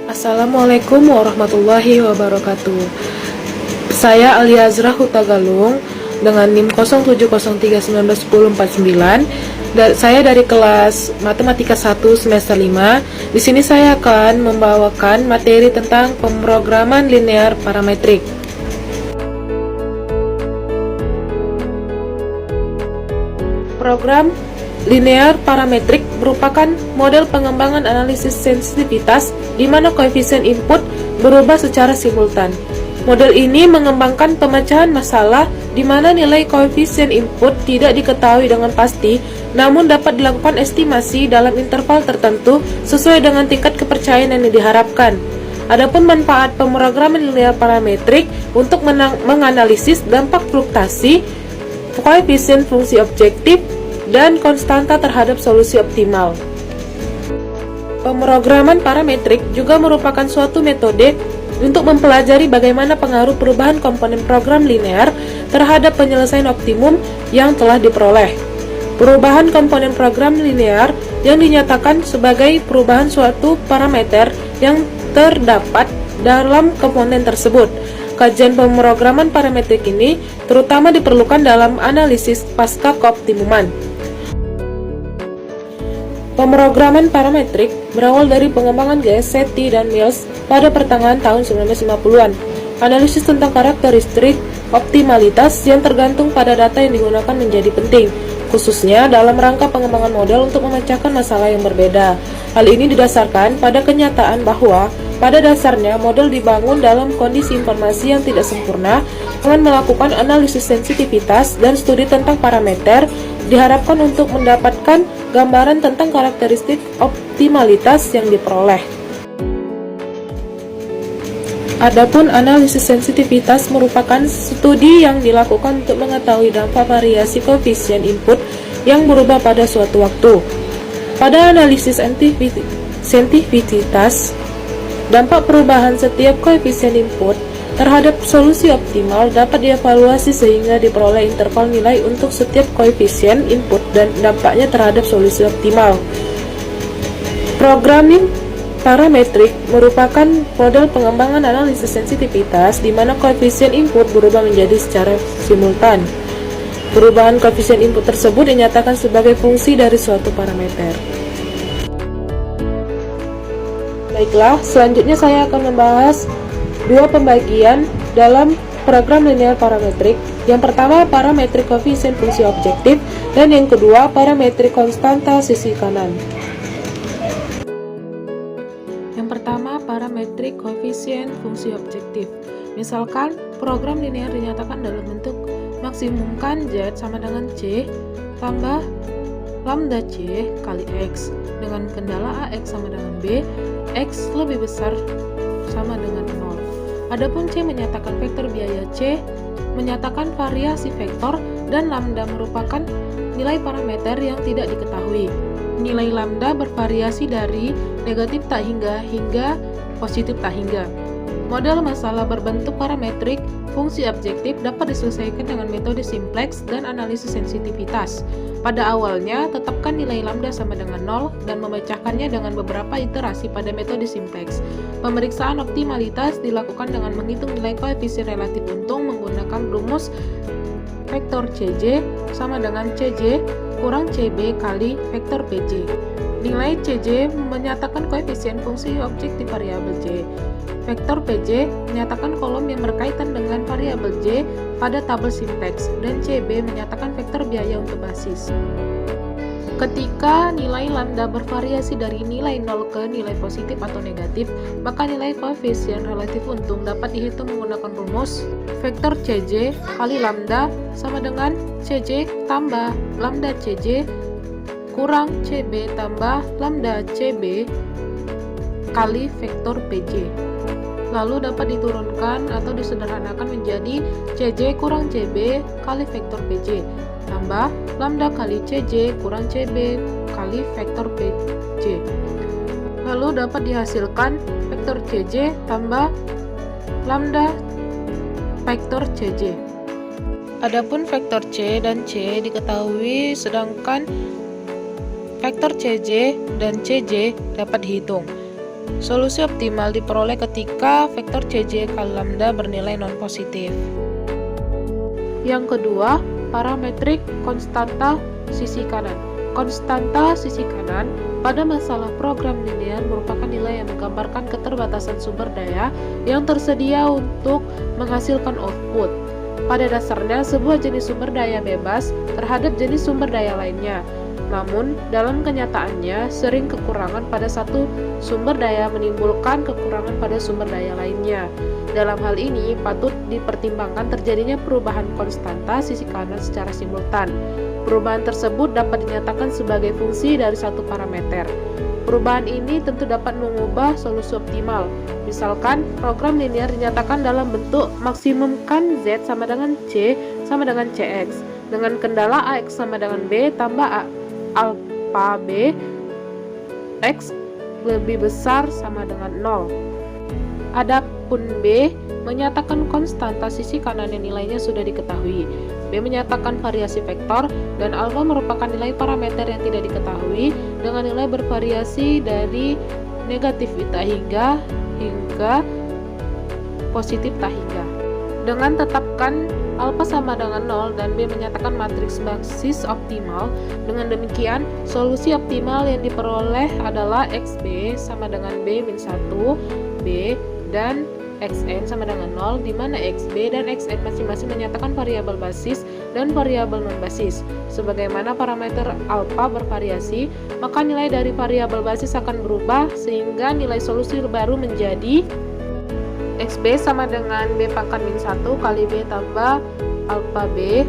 Assalamualaikum warahmatullahi wabarakatuh. Saya Aliazra Hutagalung dengan NIM 0703191049. Saya dari kelas Matematika 1 semester 5. Di sini saya akan membawakan materi tentang pemrograman linear parametrik. Program linear parametrik merupakan model pengembangan analisis sensitivitas di mana koefisien input berubah secara simultan. Model ini mengembangkan pemecahan masalah di mana nilai koefisien input tidak diketahui dengan pasti, namun dapat dilakukan estimasi dalam interval tertentu sesuai dengan tingkat kepercayaan yang diharapkan. Adapun manfaat pemrograman linear parametrik untuk menganalisis dampak fluktuasi koefisien fungsi objektif dan konstanta terhadap solusi optimal. Pemrograman parametrik juga merupakan suatu metode untuk mempelajari bagaimana pengaruh perubahan komponen program linear terhadap penyelesaian optimum yang telah diperoleh. Perubahan komponen program linear yang dinyatakan sebagai perubahan suatu parameter yang terdapat dalam komponen tersebut. Kajian pemrograman parametrik ini terutama diperlukan dalam analisis pasca keoptimuman. Pemrograman parametrik berawal dari pengembangan GS Sethi dan Mills pada pertengahan tahun 1950-an. Analisis tentang karakteristik optimalitas yang tergantung pada data yang digunakan menjadi penting, khususnya dalam rangka pengembangan model untuk memecahkan masalah yang berbeda. Hal ini didasarkan pada kenyataan bahwa pada dasarnya model dibangun dalam kondisi informasi yang tidak sempurna. Dengan melakukan analisis sensitivitas dan studi tentang parameter, diharapkan untuk mendapatkan gambaran tentang karakteristik optimalitas yang diperoleh. Adapun analisis sensitivitas merupakan studi yang dilakukan untuk mengetahui dampak variasi koefisien input yang berubah pada suatu waktu. Pada analisis sensitivitas, dampak perubahan setiap koefisien input terhadap solusi optimal dapat dievaluasi sehingga diperoleh interval nilai untuk setiap koefisien input dan dampaknya terhadap solusi optimal. Programming parametrik merupakan model pengembangan analisis sensitivitas di mana koefisien input berubah menjadi secara simultan. Perubahan koefisien input tersebut dinyatakan sebagai fungsi dari suatu parameter. Baiklah, selanjutnya saya akan membahas dua pembagian dalam program linear parametrik. Yang pertama, parametrik koefisien fungsi objektif, dan yang kedua, parametrik konstanta sisi kanan. Yang pertama, parametrik koefisien fungsi objektif. Misalkan, program linear dinyatakan dalam bentuk maksimumkan Z sama dengan C tambah lambda C kali X dengan kendala AX sama dengan B, X lebih besar sama dengan 0. Adapun C menyatakan vektor biaya C, menyatakan variasi vektor, dan lambda merupakan nilai parameter yang tidak diketahui. Nilai lambda bervariasi dari negatif tak hingga hingga positif tak hingga. Model masalah berbentuk parametrik fungsi objektif dapat diselesaikan dengan metode simplex dan analisis sensitivitas. Pada awalnya, tetapkan nilai lambda sama dengan 0 dan memecahkannya dengan beberapa iterasi pada metode simplex. Pemeriksaan optimalitas dilakukan dengan menghitung nilai koefisien relatif untung menggunakan rumus vektor CJ sama dengan CJ kurang CB kali vektor PJ. Nilai CJ menyatakan koefisien fungsi objektif variabel J. Vektor PJ menyatakan kolom yang berkaitan dengan variabel J pada tabel simplex, dan CB menyatakan vektor biaya untuk basis. Ketika nilai lambda bervariasi dari nilai 0 ke nilai positif atau negatif, maka nilai koefisien relatif untung dapat dihitung menggunakan rumus vektor CJ kali lambda sama dengan CJ tambah lambda CJ kurang CB tambah lambda CB kali vektor PJ. Lalu dapat diturunkan atau disederhanakan menjadi CJ kurang CB kali vektor PJ tambah lambda kali CJ kurang CB kali vektor PJ. Lalu dapat dihasilkan vektor CJ tambah lambda vektor CJ. Adapun vektor C dan C diketahui, sedangkan vektor CJ dan CJ dapat dihitung. Solusi optimal diperoleh ketika vektor Cj kali lambda bernilai non-positif. Yang kedua, parametrik konstanta sisi kanan. Konstanta sisi kanan pada masalah program linear merupakan nilai yang menggambarkan keterbatasan sumber daya yang tersedia untuk menghasilkan output. Pada dasarnya, sebuah jenis sumber daya bebas terhadap jenis sumber daya lainnya. Namun, dalam kenyataannya, sering kekurangan pada satu sumber daya menimbulkan kekurangan pada sumber daya lainnya. Dalam hal ini, patut dipertimbangkan terjadinya perubahan konstanta sisi kanan secara simultan. Perubahan tersebut dapat dinyatakan sebagai fungsi dari satu parameter. Perubahan ini tentu dapat mengubah solusi optimal. Misalkan, program linear dinyatakan dalam bentuk maksimumkan Z sama dengan C sama dengan CX, dengan kendala AX sama dengan B tambah alpha B X lebih besar sama dengan 0. Adapun B menyatakan konstanta sisi kanan yang nilainya sudah diketahui. B menyatakan variasi vektor, dan alfa merupakan nilai parameter yang tidak diketahui dengan nilai bervariasi dari negatif tak hingga positif tak hingga. Dengan tetapkan alfa sama dengan 0 dan B menyatakan matriks basis optimal, dengan demikian solusi optimal yang diperoleh adalah XB sama dengan B-1, B, dan Xn sama dengan 0, di mana Xb dan Xn masing-masing menyatakan variabel basis dan variabel non-basis. Sebagaimana parameter alfa bervariasi, maka nilai dari variabel basis akan berubah sehingga nilai solusi baru menjadi Xb sama dengan B pangkat min 1 kali B tambah alfa B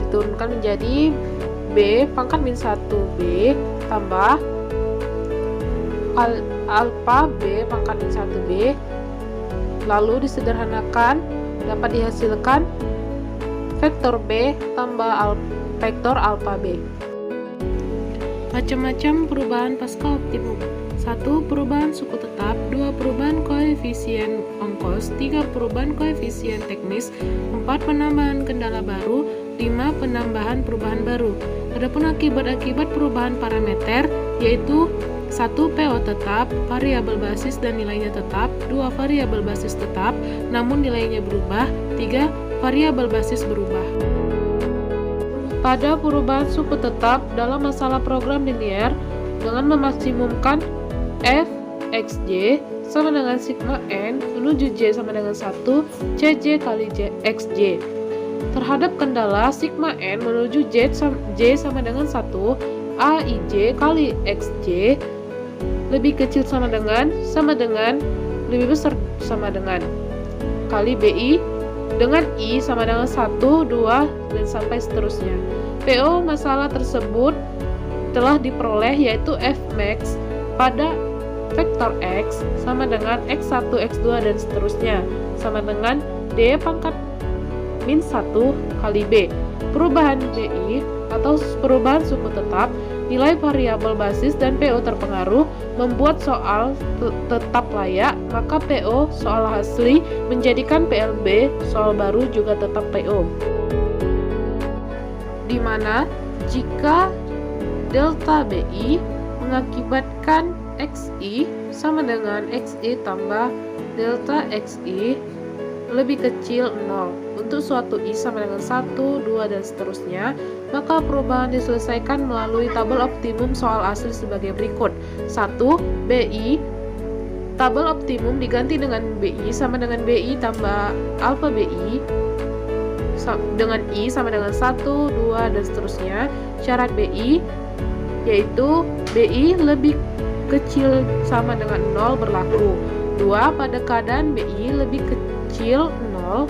diturunkan menjadi B pangkat min 1 B tambah alfa B pangkat min 1 B, lalu disederhanakan dapat dihasilkan vektor B tambah vektor alfa B. Macam-macam perubahan pasca optimum. 1. Perubahan suku tetap. 2. Perubahan koefisien ongkos. 3. Perubahan koefisien teknis. 4. Penambahan kendala baru. 5. Penambahan perubahan baru. Adapun akibat-akibat perubahan parameter yaitu 1. PO tetap, variabel basis dan nilainya tetap. 2. Variabel basis tetap, namun nilainya berubah. 3. Variabel basis berubah. Pada perubahan suku tetap dalam masalah program linear, dengan memaksimumkan f(xj) sama dengan sigma n menuju j sama dengan 1 cj kali xj. Terhadap kendala sigma n menuju j sama dengan 1 aij kali xj lebih kecil sama dengan lebih besar sama dengan kali bi dengan i sama dengan 1, 2, dan sampai seterusnya. PO masalah tersebut telah diperoleh yaitu fmax pada vektor x sama dengan x1, x2, dan seterusnya sama dengan d pangkat min 1 kali b. Perubahan bi atau perubahan suku tetap, nilai variabel basis dan PO terpengaruh membuat soal tetap layak, maka PO soal asli menjadikan PLB soal baru juga tetap PO. Di mana jika delta BI mengakibatkan XI sama dengan XI tambah delta XI lebih kecil 0 untuk suatu I sama dengan 1, 2, dan seterusnya, maka perubahan diselesaikan melalui tabel optimum soal asli sebagai berikut. 1. BI tabel optimum diganti dengan BI sama dengan BI tambah alfa BI dengan I sama dengan 1, 2, dan seterusnya. Syarat BI yaitu BI lebih kecil sama dengan 0 berlaku. 2. Pada keadaan BI lebih kecil 0,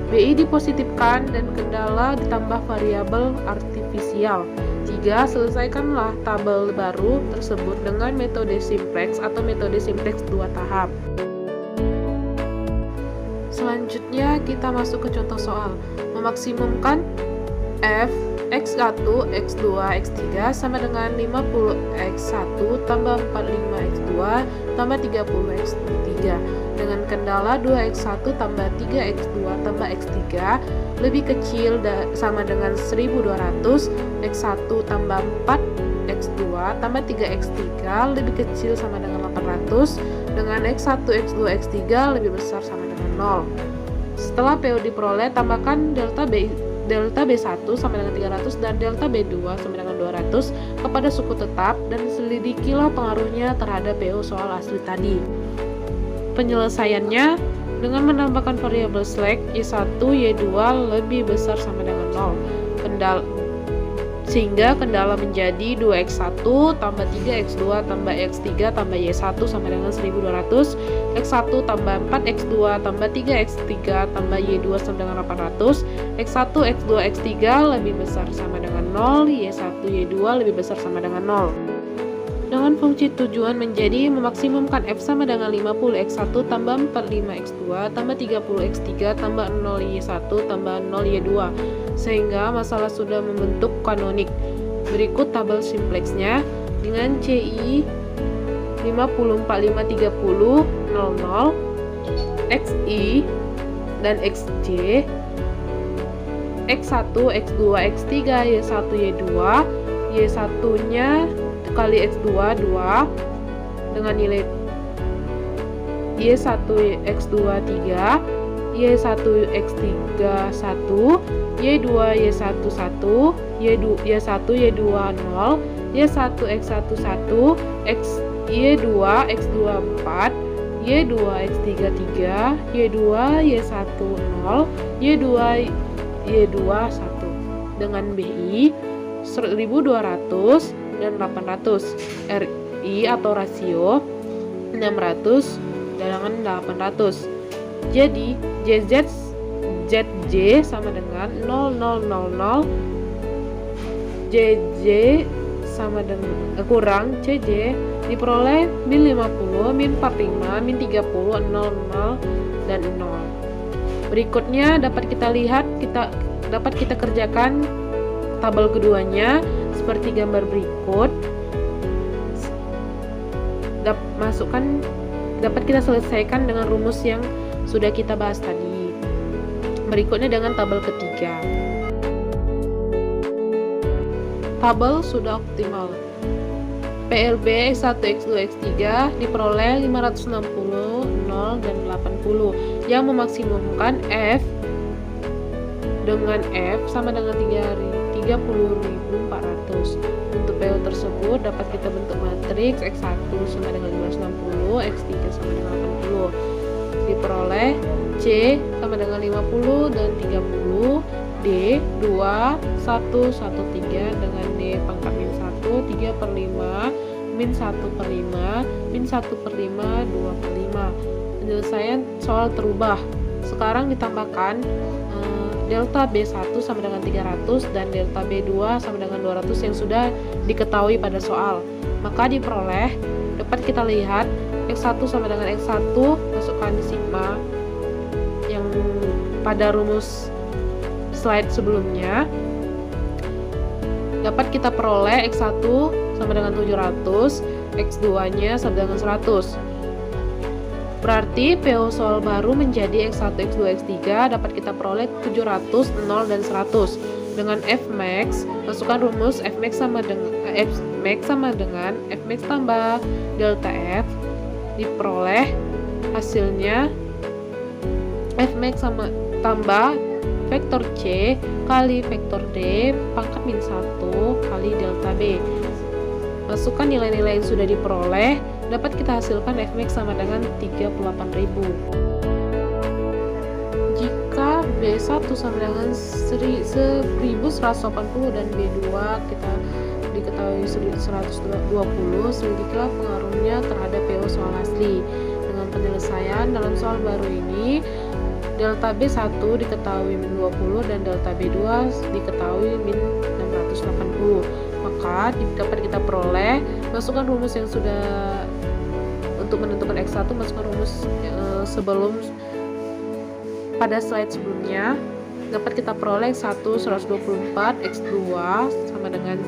BI dipositifkan dan kendala ditambah variabel artifisial. 3. Selesaikanlah tabel baru tersebut dengan metode simplex atau metode simplex 2 tahap. Selanjutnya kita masuk ke contoh soal. Memaksimumkan f x1, x2, x3 sama dengan 50x1 tambah 45x2 tambah 30x3 dengan kendala 2x1 tambah 3x2 tambah x3 lebih kecil sama dengan 1200, x1 tambah 4 X2 tambah 3X3 lebih kecil sama dengan 800 dengan X1, X2, X3 lebih besar sama dengan 0. Setelah PO diperoleh, tambahkan delta B1 sama dengan 300 dan delta B2 sama dengan 200 kepada suku tetap dan selidikilah pengaruhnya terhadap PO soal asli tadi. Penyelesaiannya dengan menambahkan variabel slack Y1, Y2 lebih besar sama dengan 0. Sehingga kendala menjadi 2X1 tambah 3X2 tambah X3 tambah Y1 sama dengan 1200, X1 tambah 4X2 tambah 3X3 tambah Y2 sama dengan 800, X1, X2, X3 lebih besar sama dengan 0, Y1, Y2 lebih besar sama dengan 0. Dengan fungsi tujuan menjadi memaksimumkan F sama dengan 50X1 tambah 45X2 tambah 30X3 tambah 0Y1 tambah 0Y2 sehingga masalah sudah membentuk kanonik. Berikut tabel simplexnya dengan CI 54530 00 XI dan XJ X1, X2, X3, Y1, Y2 Y1 nya kali X2 2 dengan nilai Y1 X2 3, Y1 X3 1, Y2 Y1 1, Y1 Y2 0, Y1 X1 1, Y2 X2 4, Y2 X3 3, Y2 Y1 0, Y2 Y2 1 dengan BI 1200 dan 800, RI atau rasio 600 dengan 800. Jadi ZJ sama dengan 0000, JJ sama dengan kurang CJ diperoleh min 50, min 45, min 30, 00 dan 0. Berikutnya dapat kita kerjakan tabel keduanya seperti gambar berikut. Dapat kita selesaikan dengan rumus yang sudah kita bahas tadi. Berikutnya dengan tabel ketiga. Tabel sudah optimal. PLB X1, X2, X3 diperoleh 560, 0 dan 80 yang memaksimumkan F dengan F sama dengan 30.400. Untuk PO tersebut dapat kita bentuk matriks X1 sama dengan 560, X3 sama dengan 80. Diperoleh C sama dengan 50 dan 30, D 2, 1, 1, 3 dengan D pangkat min 1, 3 per 5, min 1 per 5, min 1 per 5, 2 per 5. Penyelesaian soal terubah. Sekarang ditambahkan delta B1 sama dengan 300 dan delta B2 sama dengan 200 yang sudah diketahui pada soal. Maka diperoleh, dapat kita lihat X1 sama dengan X1, masukkan sigma yang pada rumus slide sebelumnya. Dapat kita peroleh X1 sama dengan 700, X2 nya sama dengan 100. Berarti PO soal baru menjadi X1, X2, X3 dapat kita peroleh 700, 0 dan 100. Dengan Fmax, masukkan rumus Fmax sama dengan Fmax tambah delta F. Diperoleh hasilnya Fmax sama tambah vektor C kali vektor D pangkat min 1 kali delta B. Masukkan nilai-nilai yang sudah diperoleh, dapat kita hasilkan Fmax sama dengan 38.000. Jika B1 sama dengan 1180 dan B2 kita diketahui 120, selidikilah pengaruhnya terhadap PO soal asli. Dengan penyelesaian dalam soal baru ini, delta B1 diketahui min 20 dan delta B2 diketahui min 680. Maka dapat kita peroleh, masukkan rumus yang sudah untuk menentukan X1, masukkan rumus sebelum pada slide sebelumnya. Dapat kita peroleh X1 124, X2 sama dengan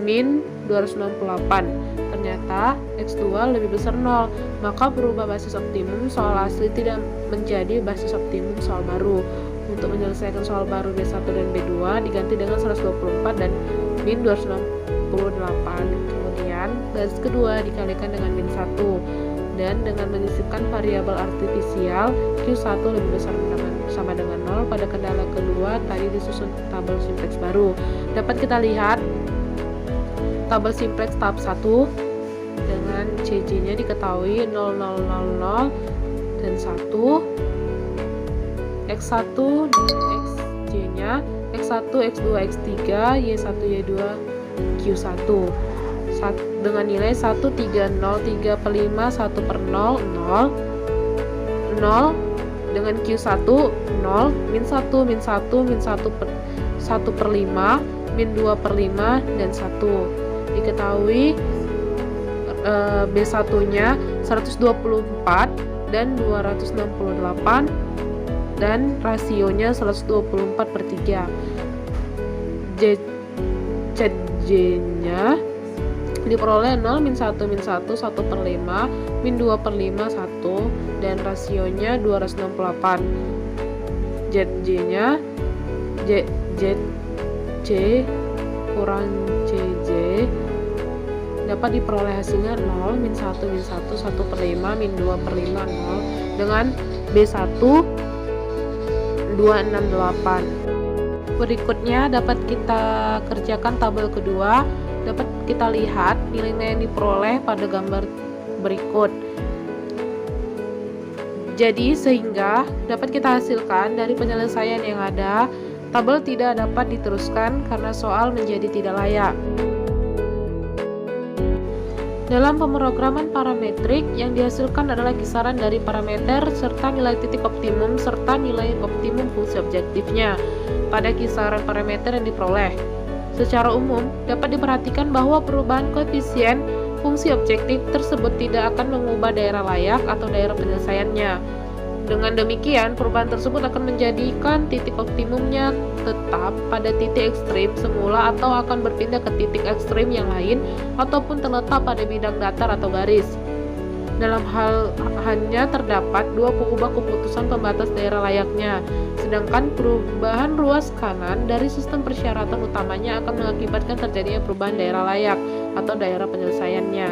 min 268. Ternyata X2 lebih besar 0, maka berubah basis optimum soal asli tidak menjadi basis optimum soal baru. Untuk menyelesaikan soal baru B1 dan B2 diganti dengan 124 dan min 268 Kemudian garis kedua dikalikan dengan min 1, dan dengan menyisipkan variabel artifisial Q1 lebih besar sama dengan 0 pada kendala kedua tadi disusun tabel simplex baru. Dapat kita lihat tabel simplex tahap 1 dengan CJ-nya diketahui 0, 0, 0, 0 dan 1, X1 dan XJ-nya X1, X2, X3, Y1, Y2, Q1 dengan nilai 1, 3, 0, 3 per 5, 1 per 0, 0, 0 dengan Q1, 0, min 1, min 1, min 1 per 5, min 2 per 5, dan 1. Diketahui B1 nya 124 dan 268 dan rasionya 124 per 3. CJ nya diperoleh 0, min 1, min 1, 1 per 5, min 2 per 5, 1, dan rasionya 268. ZJ nya ZC kurang CJ dapat diperoleh hasilnya 0, min 1, min 1, 1 per 5, min 2 per 5, 0, dengan B1 268. Berikutnya dapat kita kerjakan tabel kedua. Dapat kita lihat nilai-nilai yang diperoleh pada gambar berikut. Jadi sehingga dapat kita hasilkan dari penyelesaian yang ada, tabel tidak dapat diteruskan karena soal menjadi tidak layak. Dalam pemrograman parametrik, yang dihasilkan adalah kisaran dari parameter serta nilai titik optimum serta nilai optimum fungsi objektifnya pada kisaran parameter yang diperoleh. Secara umum, dapat diperhatikan bahwa perubahan koefisien fungsi objektif tersebut tidak akan mengubah daerah layak atau daerah penyelesaiannya. Dengan demikian, perubahan tersebut akan menjadikan titik optimumnya tetap pada titik ekstrim semula atau akan berpindah ke titik ekstrim yang lain ataupun terletak pada bidang datar atau garis. Dalam hal hanya terdapat dua pengubah keputusan pembatas daerah layaknya, sedangkan perubahan ruas kanan dari sistem persyaratan utamanya akan mengakibatkan terjadinya perubahan daerah layak atau daerah penyelesaiannya,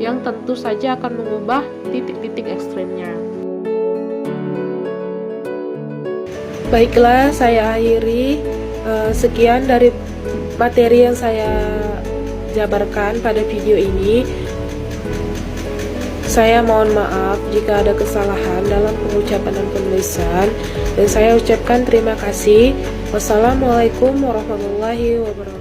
yang tentu saja akan mengubah titik-titik ekstrimnya. Baiklah, saya akhiri sekian dari materi yang saya jabarkan pada video ini. Saya mohon maaf jika ada kesalahan dalam pengucapan dan penulisan, dan saya ucapkan terima kasih. Wassalamualaikum warahmatullahi wabarakatuh.